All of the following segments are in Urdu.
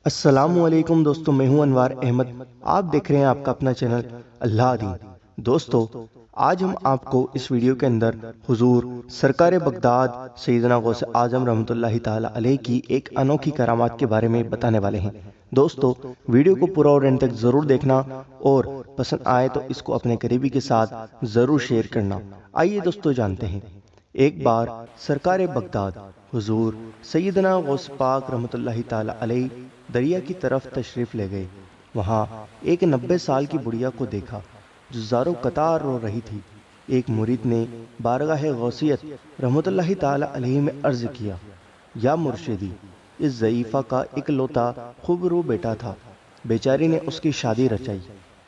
السلام علیکم دوستو، میں ہوں انوار احمد۔ آپ دیکھ رہے ہیں آپ کا اپنا چینل اللہ دین۔ دوستو، آج ہم آپ کو اس ویڈیو کے اندر حضور سرکار بغداد سیدنا غوث اعظم رحمۃ اللہ تعالی علیہ کی ایک انوکھی کرامات کے بارے میں بتانے والے ہیں۔ دوستو، ویڈیو کو پورا اور اینڈ تک ضرور دیکھنا اور پسند آئے تو اس کو اپنے قریبی کے ساتھ ضرور شیئر کرنا۔ آئیے دوستو جانتے ہیں۔ ایک بار سرکار بغداد حضور سیدنا غوث پاک رحمۃ اللہ تعالی علیہ دریا کی طرف تشریف لے گئے۔ وہاں ایک 90 سال کی بڑھیا کو دیکھا جو زارو قطار رو رہی تھی۔ ایک مرید نے بارگاہ غوثیت رحمۃ اللہ تعالی علیہ میں عرض کیا، یا مرشدی، اس ضعیفہ کا اکلوتا خوبرو بیٹا تھا، بیچاری نے اس کی شادی رچائی،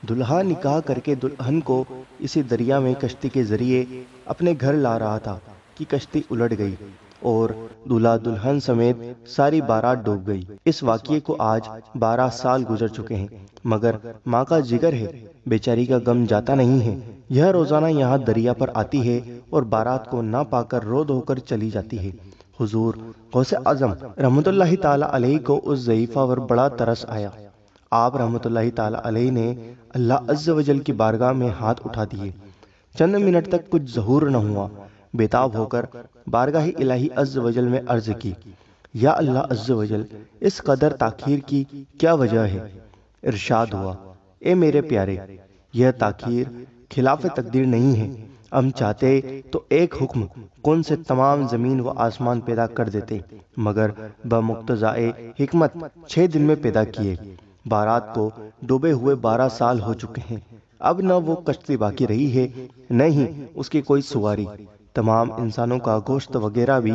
دلہا نکاح کر کے دلہن کو اسی دریا میں کشتی کے ذریعے اپنے گھر لا رہا تھا کہ کشتی الٹ گئی اور دلہا دلہن سمیت ساری بارات ڈوب گئی۔ اس واقعے کو آج 12 سال گزر چکے ہیں، مگر ماں کا جگر ہے، بیچاری کا غم جاتا نہیں ہے۔ یہ روزانہ یہاں دریا پر آتی ہے اور بارات کو نہ پا کر رو دھو کر چلی جاتی ہے۔ حضور غوث اعظم رحمۃ اللہ تعالی علیہ کو اس ضعیفہ پر بڑا ترس آیا۔ آپ رحمۃ اللہ تعالی علیہ نے اللہ عز و جل کی بارگاہ میں ہاتھ اٹھا دیے۔ چند منٹ تک کچھ ظہور نہ ہوا۔ بےتاب ہو کر بارگاہ الہی عز و جل میں عرض کی، یا اللہ عز و جل، اس قدر تاخیر کی کیا وجہ ہے؟ ارشاد ہوا، اے میرے پیارے، یہ تاخیر خلاف تقدیر نہیں ہے۔ ہم چاہتے تو ایک حکم کن سے تمام زمین و آسمان پیدا کر دیتے، مگر بمقتضائے حکمت 6 دن میں پیدا کیے۔ بارات کو ڈوبے ہوئے 12 سال ہو چکے ہیں، اب نہ وہ کشتی باقی رہی ہے نہ ہی اس کی کوئی سواری۔ تمام انسانوں کا گوشت وغیرہ بھی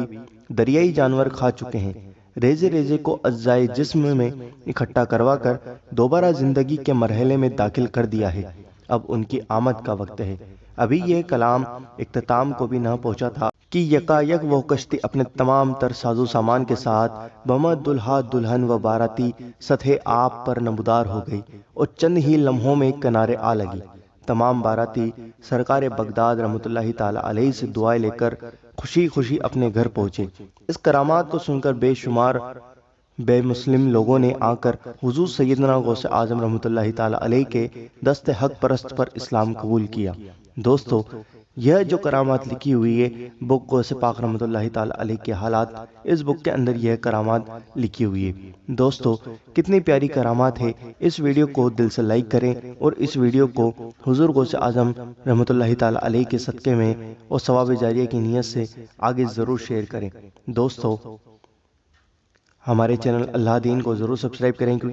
دریائی جانور کھا چکے ہیں۔ ریزے ریزے کو اجزائے جسم میں اکٹھا کروا کر دوبارہ زندگی کے مرحلے میں داخل کر دیا ہے۔ اب ان کی آمد کا وقت ہے۔ ابھی یہ کلام اختتام کو بھی نہ پہنچا تھا کہ یکایک وہ کشتی اپنے تمام تر سازو سامان کے ساتھ بمت دلہا دلہن و باراتی سطح آب پر نمودار ہو گئی اور چند ہی لمحوں میں کنارے آ لگی۔ تمام باراتی سرکار بغداد رحمۃ اللہ تعالی علیہ سے دعائیں لے کر خوشی خوشی اپنے گھر پہنچے۔ اس کرامات کو سن کر بے شمار بے مسلم لوگوں نے آ کر حضور سیدنا غوث اعظم رحمۃ اللہ تعالی علیہ کے دست حق پرست پر اسلام قبول کیا۔ دوستو، یہ جو کرامات لکھی ہوئی ہے بک غوث پاک رحمۃ اللہ تعالی علیہ کے حالات، اس بک کے اندر یہ کرامات لکھی ہوئی ہے۔ دوستو، کتنی پیاری کرامات ہے۔ اس ویڈیو کو دل سے لائک کریں اور اس ویڈیو کو حضور غوث اعظم رحمۃ اللہ تعالی علیہ کے صدقے میں اور ثواب جاریہ کی نیت سے آگے ضرور شیئر کریں۔ دوستو، ہمارے چینل اللہ دین کو ضرور سبسکرائب کریں۔